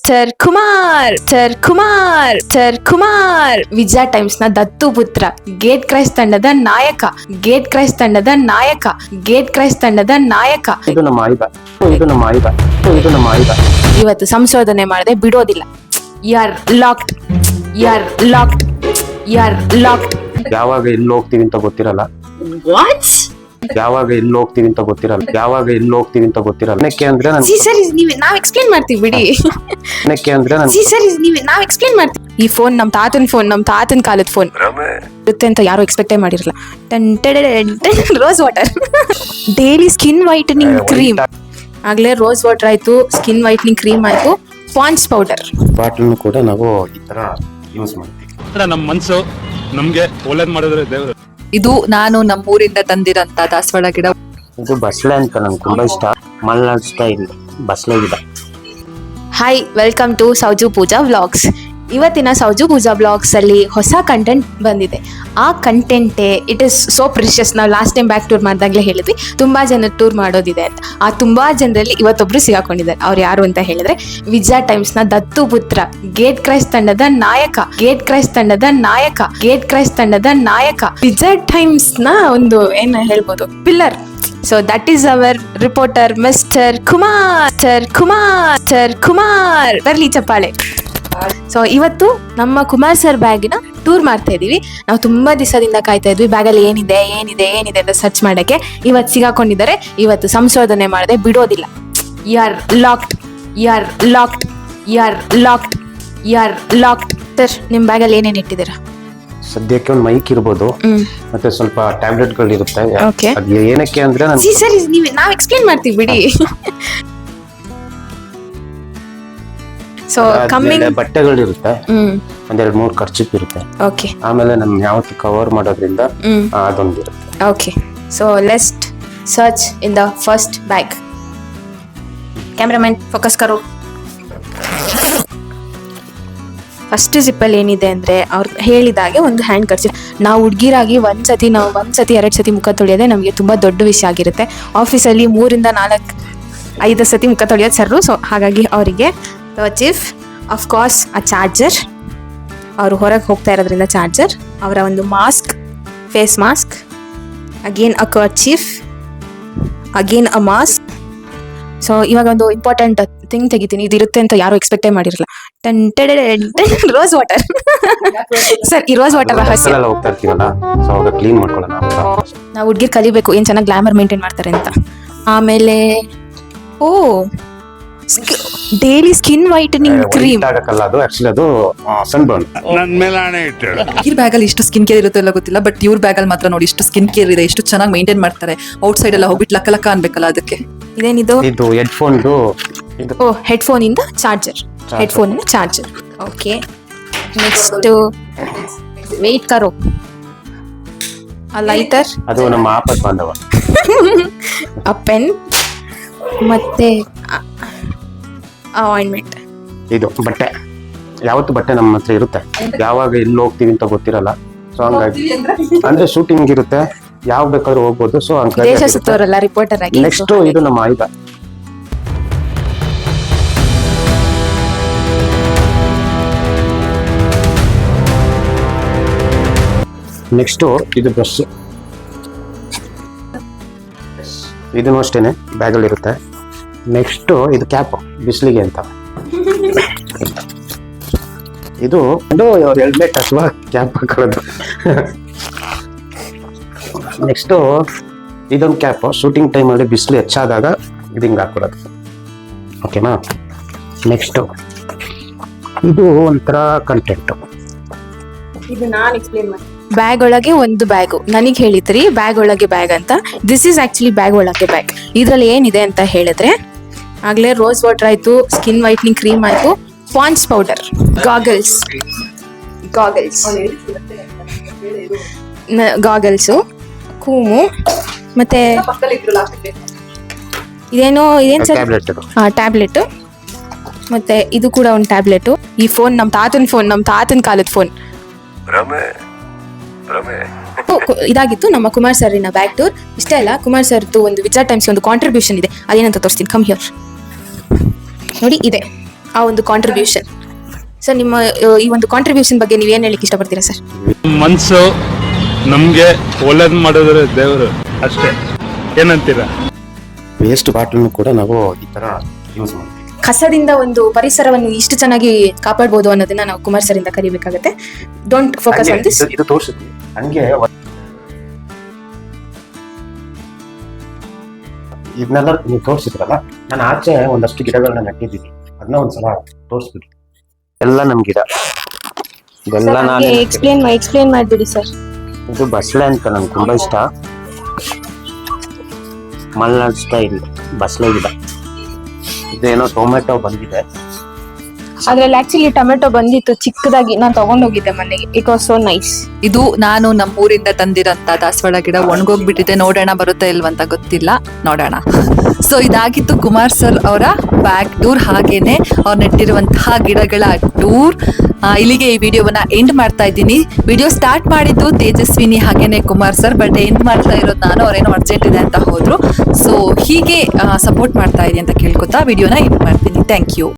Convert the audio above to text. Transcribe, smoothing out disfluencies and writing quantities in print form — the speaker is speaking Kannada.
ಮಿಸ್ಟರ್ ಕುಮಾರ್ ವಿಜಯ ಟೈಮ್ಸ್ ನ ದತ್ತು ಪುತ್ರ, ಗೇಟ್ ಕ್ರೈಸ್ ತಂಡದ ನಾಯಕ. ಇದು ನಮ್ಮ ಆಯುಧ. ಇವತ್ತು ಸಂಶೋಧನೆ ಮಾಡದೆ ಬಿಡೋದಿಲ್ಲ. ಯಾರ್ ಲಾಕ್ಡ್. ಯಾವಾಗ ಎಲ್ಲಿ ಹೋಗ್ತೀವಿ ಅಂತ ಗೊತ್ತಿರಲ್ಲ. ಯಾವಾಗ ಎಲ್ಲಿ ಹೋಗ್ತೀವಿ ಅಂತ ಗೊತ್ತಿರಲ್ಲ. ಏನಕ್ಕೆ ಅಂದ್ರೆ ನಾವ್ ಎಕ್ಸ್ಪ್ಲೇನ್ ಮಾಡ್ತೀವಿ ಬಿಡಿ. ನಾವ್ ಎಕ್ಸ್ಪ್ಲೇನ್ ಮಾಡ್ತೀವಿ. ಈ ಫೋನ್ ನಮ್ ತಾತನ್ ಕಾಲದ ಫೋನ್ ಇರುತ್ತೆ ಅಂತ ಯಾರು ಎಕ್ಸ್ಪೆಕ್ಟೇ ಮಾಡಿರಲ್ಲ. Rose water, daily skin whitening cream. ಆಗ್ಲೇ ರೋಸ್ ವಾಟರ್ ಆಯ್ತು, ಸ್ಕಿನ್ ವೈಟನಿಂಗ್ ಕ್ರೀಮ್ ಆಯ್ತು, ಪಾಂಡ್ಸ್ ಪೌಡರ್ ಬಾಟಲ್ ಕೂಡ ನಾವು ಈ ತರ ಯೂಸ್ ಮಾಡ್ತೀವಿ. ನಮ್ಮ ಮನ್ಸು ನಮ್ಗೆ ಒಳ್ಳೇದ್ ಮಾಡಿದ್ರೆ ದೇವರು. ಇದು ನಾನು ನಮ್ಮೂರಿಂದ ತಂದಿರಂತ ದಾಸವಾಳ ಗಿಡ. ಇದು ಬಸ್ಲೆ ಅಂತ ನಂಗೆ ತುಂಬಾ ಇಷ್ಟ. ಮಲ್ನಾಡ್ ಸ್ಟೈಲ್ ಬಸ್ಲೆ ಗಿಡ. Hi, welcome to Sauju Pooja vlogs. ಇವತ್ತಿನ ಸೌಜು ಪೂಜಾ ವ್ಲಾಗ್ಸ್ ಅಲ್ಲಿ ಹೊಸ ಕಂಟೆಂಟ್ ಬಂದಿದೆ. ಆ ಕಂಟೆಂಟೇ ಇಟ್ ಇಸ್ ಸೋ ಪ್ರಿಷಿಯಸ್. ನಾವು ಲಾಸ್ಟ್ ಟೈಮ್ ಬ್ಯಾಕ್ ಟೂರ್ ಮಾಡಿದಾಗಲೇ ಹೇಳಿದ್ವಿ ತುಂಬಾ ಜನ ಟೂರ್ ಮಾಡೋದಿದೆ ಅಂತ. ಆ ತುಂಬಾ ಜನರಲ್ಲಿ ಇವತ್ತೊಬ್ರು ಸಿಗಾಕೊಂಡಿದ್ದಾರೆ. ಅವ್ರು ಯಾರು ಅಂತ ಹೇಳಿದ್ರೆ ವಿಜಯ ಟೈಮ್ಸ್ ನ ದತ್ತು ಪುತ್ರ, ಗೇಟ್ ಕ್ರೈಸ್ ತಂಡದ ನಾಯಕ. ವಿಜಯ ಟೈಮ್ಸ್ ನ ಒಂದು ಏನ್ ಹೇಳ್ಬೋದು, pillar. So that is our reporter mister Kumar. ಬರ್ಲಿ ಚಪ್ಪಾಳೆ. ಸೊ ಇವತ್ತು ನಮ್ಮ ಕುಮಾರ್ ಸರ್ ಬ್ಯಾಗಿನ ಟೂರ್ ಮಾಡ್ತಾ ಇದೀವಿ. ನಾವು ತುಂಬಾ ದಿವಸದಿಂದ ಕಾಯ್ತಾ ಇದ್ವಿ ಬ್ಯಾಗಲ್ಲಿ ಏನಿದೆ ಅಂತ ಸರ್ಚ್ ಮಾಡಕ್ಕೆ. ಇವತ್ತು ಸಿಗಾಕೊಂಡಿದ್ದಾರೆ. ಇವತ್ತು ಸಂಶೋಧನೆ ಮಾಡದೆ ಬಿಡೋದಿಲ್ಲ. ಯಾರ್ ಲಾಕ್ಡ್. ಸರ್, ನಿಮ್ ಬ್ಯಾಗಲ್ಲಿ ಏನೇನ್ ಇಟ್ಟಿದ್ದೀರಾ? ಸದ್ಯಕ್ಕೆ ಒಂದು ಮೈಕ್ ಇರ್ಬೋದು, ಮತ್ತೆ ಸ್ವಲ್ಪ ಟ್ಯಾಬ್ಲೆಟ್ಗಳು ಇರುತ್ತೆ. Okay. ಅದು ಏನಕ್ಕೆ ಅಂದ್ರೆ ನಾವ್ ಎಕ್ಸ್ಪ್ಲೇನ್ ಮಾಡ್ತೀವಿ ಬಿಡಿ. ಸೊ ಕಮ್ಮಿಂಗ್ ಬಟ್ಟೆಗಳಿರುತ್ತೆ, ಒಂದೆರಡು ಮೂರು ಖರ್ಚಿಪ್ ಇರುತ್ತೆ. ಓಕೆ. ಆಮೇಲೆ ನಮ್ ಯಾವತ್ತು ಕವರ್ ಮಾಡೋದ್ರಿಂದ ಅದೊಂದಿರುತ್ತೆ. Okay. So let's search in the first bag. Cameraman focus ಕರೋ. ಫಸ್ಟ್ ಜಿಪ್ಪಲ್ಲಿ ಏನಿದೆ ಅಂದ್ರೆ ಅವ್ರು ಹೇಳಿದಾಗೆ ಒಂದು ಹ್ಯಾಂಡ್ ಕರ್ಚಿಪ್. ನಾವು ಹುಡುಗಿರಾಗಿ ಒಂದ್ಸತಿ 2 ಸತಿ ಮುಖ ತೊಳೆಯೋದೇ ನಮಗೆ ತುಂಬಾ ದೊಡ್ಡ ವಿಷಯ ಆಗಿರುತ್ತೆ. ಆಫೀಸಲ್ಲಿ 3 ಇಂದ 4 5 ಸತಿ ಮುಖ ತೊಳೆಯೋದು ಸರ್ರು. ಸೊ ಹಾಗಾಗಿ ಅವರಿಗೆ kerchief, of course uh charger. ಅವರು ಹೊರಗೆ ಹೋಗ್ತಾ ಇರೋದ್ರಿಂದ ಚಾರ್ಜರ್. ಅವರ ಒಂದು mask, face mask, again uh kerchief, again uh mask. So ಇವಾಗ ಒಂದು ಇಂಪಾರ್ಟೆಂಟ್ ಥಿಂಗ್ ತೆಗಿತೀನಿ. ಇದಿರುತ್ತೆ ಅಂತ ಯಾರು ಎಕ್ಸ್ಪೆಕ್ಟೇ ಮಾಡಿರಲ್ಲ. Rose water. ಸರ್, ಈ ರೋಸ್ ವಾಟರ್ ರಹಸ್ಯ. ಹೋಗ್ತಾ ಇರ್ತೀವಲ್ಲ, ಸೊ ಅವಾಗ ಕ್ಲೀನ್ ಮಾಡ್ಕೊಳ್ಳೋಣ. ನಾವು ಹುಡುಗಿರ್ ಕಲಿಬೇಕು ಏನ್ ಚೆನ್ನಾಗಿ ಗ್ಲಾಮರ್ ಮೇಂಟೈನ್ ಮಾಡ್ತಾರೆ ಅಂತ. ಆಮೇಲೆ ಡೈಲಿ ಸ್ಕಿನ್ ವೈಟನಿಂಗ್ ಕ್ರೀಮ್. ಅದು ಆಕ್ಚುಲಿ ಅದು ಸನ್ಬರ್ನ್. ನನ್ ಮೇಲೆ ಆಣೆ ಇಟ್ಟು ಈ ಬ್ಯಾಗ್ ಅಲ್ಲಿ ಇಷ್ಟು ಸ್ಕಿನ್ ಕೇರ್ ಇರುತ್ತೆ ಎಲ್ಲ ಗೊತ್ತಿಲ್ಲ, ಬಟ್ ಇವ್ರ ಬ್ಯಾಗ್ ಅಲ್ಲಿ ಮಾತ್ರ ನೋಡಿ ಇಷ್ಟು ಸ್ಕಿನ್ ಕೇರ್ ಇದೆ, ಎಷ್ಟು ಚೆನ್ನಾಗಿ ಮೇಂಟೈನ್ ಮಾಡ್ತಾರೆ. ಔಟ್ ಸೈಡ್ ಎಲ್ಲ ಹೋಗ್ಬಿಟ್ಟು ಲಕ್ಕ ಅನ್ಬೇಕಲ್ಲ ಅದಕ್ಕೆ. ಇದೇನಿದು? ಇದು ಹೆಡ್ಫೋನ್. ಹೆಡ್ಫೋನ್ ಇಂದ ಚಾರ್ಜರ್. ಓಕೆ. ನೆಕ್ಸ್ಟ್ ವೇಟ್ ಕರೋ. ಆ ಲೈಟರ್, ಅದು ನಮ್ಮ ಆಪತ್ ಬಾಂಧವ. ಆ ಪೆನ್, ಮತ್ತೆ ಆಯಿಂಟ್ಮೆಂಟ್. ಇದು ಬಟ್ಟೆ. ಯಾವತ್ತು ಬಟ್ಟೆ ನಮ್ಮ ಹತ್ರ ಇರುತ್ತೆ. ಯಾವಾಗ ಎಲ್ಲಿ ಹೋಗ್ತೀವಿ ಅಂತ ಗೊತ್ತಿರಲ್ಲ. ಸೊ ಹಂಗಾಗಿ ಅಂದ್ರೆ ಶೂಟಿಂಗ್ ಇರುತ್ತೆ, ಯಾವ ಬೇಕಾದ್ರೂ ಹೋಗ್ಬೋದು. ಸೊ ದೇಶ ಸುತ್ತೋರಲ್ಲ ರಿಪೋರ್ಟರ್ ಆಗಿ. ನೆಕ್ಸ್ಟ್ ಇದು ನಮ್ಮ ಆಯುಧ. ನೆಕ್ಸ್ಟ್ ಇದು ಬ್ರಷ್. ಇದನ್ನು ಅಷ್ಟೇನೆ ಬ್ಯಾಗಲ್ಲಿ ಇರುತ್ತೆ. ನೆಕ್ಸ್ಟ್ ಇದು ಕ್ಯಾಪ್, ಬಿಸಿಲಿಗೆ ಅಂತ. ಇದು ಹೆಲ್ಮೆಟ್ ಅಥವಾ ಕ್ಯಾಪ್ ಹಾಕೊಳ್ಳೋದು. ನೆಕ್ಸ್ಟ್ ಇದೊಂದು ಕ್ಯಾಪ್, ಶೂಟಿಂಗ್ ಟೈಮಲ್ಲಿ ಬಿಸಿಲು ಹೆಚ್ಚಾದಾಗ ಇದು ಹಿಂಗೆ ಹಾಕೊಳ್ಳೋದು. ಓಕೆನಾ? ನೆಕ್ಸ್ಟ್ ಇದು ಒಂಥರ ಕಂಟೆಂಟ್. ಇದು ನಾನು ಎಕ್ಸ್ಪ್ಲೇನ್ ಮಾಡಿ. ಬ್ಯಾಗ್ ಒಳಗೆ ಒಂದು ಬ್ಯಾಗು ನನಗೆ ಹೇಳಿದ್ರಿ, ಬ್ಯಾಗ್ ಒಳಗೆ ಬ್ಯಾಗ್ ಅಂತ. ದಿಸ್ ಈಸ್ ಆಕ್ಚುಲಿ ಬ್ಯಾಗ್ ಒಳಗೆ ಬ್ಯಾಗ್. ಇದ್ರಲ್ಲಿ ಏನಿದೆ ಅಂತ ಹೇಳಿದ್ರೆ ಆಗ್ಲೇ ರೋಸ್ ವಾಟರ್ ಆಯ್ತು, ಸ್ಕಿನ್ ವೈಟ್ನಿಂಗ್ ಕ್ರೀಮ್ ಆಯ್ತು, ಪಾಂಡ್ಸ್ ಪೌಡರ್, ಗಾಗಲ್ಸು, ಕೂಮು, ಮತ್ತೆ ಇದೇನು ಸರ್? ಟ್ಯಾಬ್ಲೆಟ್. ಮತ್ತೆ ಇದು ಕೂಡ ಒಂದು ಟ್ಯಾಬ್ಲೆಟ್. ಈ ಫೋನ್ ನಮ್ಮ ತಾತನ್ ಕಾಲದ ಫೋನ್ ಇದಾಗಿತ್ತು ನಮ್ಮ ಕುಮಾರ್ ಸರಿನ ಬ್ಯಾಕ್ ಟೂರ್. ಇಷ್ಟೇ ಅಲ್ಲ, ಕುಮಾರ್ ಸರ್ದು ಒಂದು ವಿಜಯ ಟೈಮ್ಸ್ ಒಂದು ಕಾಂಟ್ರಿಬ್ಯೂಷನ್ ಇದೆ. ಅದೇನಂತ ತೋರಿಸ್ತೀನಿ. ಕಮ್ ಹಿಯರ್ ನೋಡಿ. ಇದೆ ಆ ಒಂದು ಕಾಂಟ್ರಿಬ್ಯೂಷನ್. ಸರ್ ನಿಮ್ಮ ಈ ಒಂದು ಕಾಂಟ್ರಿಬ್ಯೂಷನ್ ಬಗ್ಗೆ ನೀವು ಏನು ಹೇಳಕ್ಕೆ ಇಷ್ಟಪಡ್ತೀರಾ ಸರ್? ಮನ್ಸು ನಮ್ಗೆ ಒಳ್ಳೇದ್ ಮಾಡಿದ್ರೆ ದೇವರು ಅಷ್ಟೇ. ಏನಂತೀರಾ? ವೇಸ್ಟ್ ಬಾಟಲ್ ಕೂಡ ನಾವು ಈ ತರ ಯೂಸ್ ಮಾಡ್ತೀವಿ. ಕಸದಿಂದ ಒಂದು ಪರಿಸರವನ್ನು ಇಷ್ಟು ಚೆನ್ನಾಗಿ ಕಾಪಾಡ್ಬೋದು ಅನ್ನೋದನ್ನ ನಾವು ಕುಮಾರ್ ಸರ್ ಇಂದ ಕಲಿಬೇಕಾಗುತ್ತೆ. Don't focus on this. ಇದು ತೋರಿಸುತ್ತೆ ಹಂಗೆ ಇದನ್ನೆಲ್ಲ ನೀವು ತೋರಿಸಿದ್ರಲ್ಲ, ನಾನು ಆಚೆ ಒಂದಷ್ಟು ಗಿಡಗಳನ್ನ ನೆಟ್ಟಿದ್ದೀನಿ, ಅದನ್ನ ಒಂದ್ಸಲ ತೋರಿಸ್ಬಿಡಿ. ಎಲ್ಲ ನಮ್ ಗಿಡ, ಇದೆಲ್ಲ ನಾನು ಎಕ್ಸ್ಪ್ಲೇನ್ ಮಾಡ್ಬಿಡಿ ಸರ್. ಇದು ಬಸ್ಲೆ ಅಂತ ನಂಗೆ ತುಂಬಾ ಇಷ್ಟ. ಮಲ್ನಾಡ್ ಸ್ಟೈಲ್ ಬಸ್ಲೆ ಗಿಡ. ಇದೇನೋ ಟೊಮೆಟೊ ಬಂದಿದೆ. ಅದ್ರಲ್ಲಿ ಆಕ್ಚುಲಿ ಟೊಮೆಟೊ ಬಂದಿತ್ತು ಚಿಕ್ಕದಾಗಿ, ನಾನು ತಗೊಂಡೋಗಿದ್ದೆ ಮನೆಗೆ. It was so nice. ಇದು ನಾನು ನಮ್ಮೂರಿಂದ ತಂದಿರಂತ ದಾಸವಾಳ ಗಿಡ ಒಣಗೋಗ್ಬಿಟ್ಟಿದೆ. ನೋಡೋಣ ಬರುತ್ತಾ ಇಲ್ವಂತ ಗೊತ್ತಿಲ್ಲ, ನೋಡೋಣ. ಸೊ ಇದಾಗಿತ್ತು ಕುಮಾರ್ ಸರ್ ಅವರ ಬ್ಯಾಕ್ ಟೂರ್, ಹಾಗೇನೆ ಅವ್ರು ನೆಟ್ಟಿರುವಂತಹ ಗಿಡಗಳ ಟೂರ್. ಇಲ್ಲಿಗೆ ಈ ವಿಡಿಯೋವನ್ನ ಎಂಡ್ ಮಾಡ್ತಾ ಇದ್ದೀನಿ. ವಿಡಿಯೋ ಸ್ಟಾರ್ಟ್ ಮಾಡಿದ್ದು ತೇಜಸ್ವಿನಿ ಹಾಗೇನೆ ಕುಮಾರ್ ಸರ್, ಬಟ್ ಎಂಡ್ ಮಾಡ್ತಾ ಇರೋದು ನಾನು. ಅವ್ರೇನೋ ಅರ್ಜೆಂಟ್ ಇದೆ ಅಂತ ಹೋದ್ರು. ಸೊ ಹೀಗೆ ಸಪೋರ್ಟ್ ಮಾಡ್ತಾ ಇದ್ದೀನಿ ಅಂತ ಕೇಳ್ಕೊತಾ ವಿಡಿಯೋನ ಎಂಡ್ ಮಾಡ್ತೀನಿ. Thank you.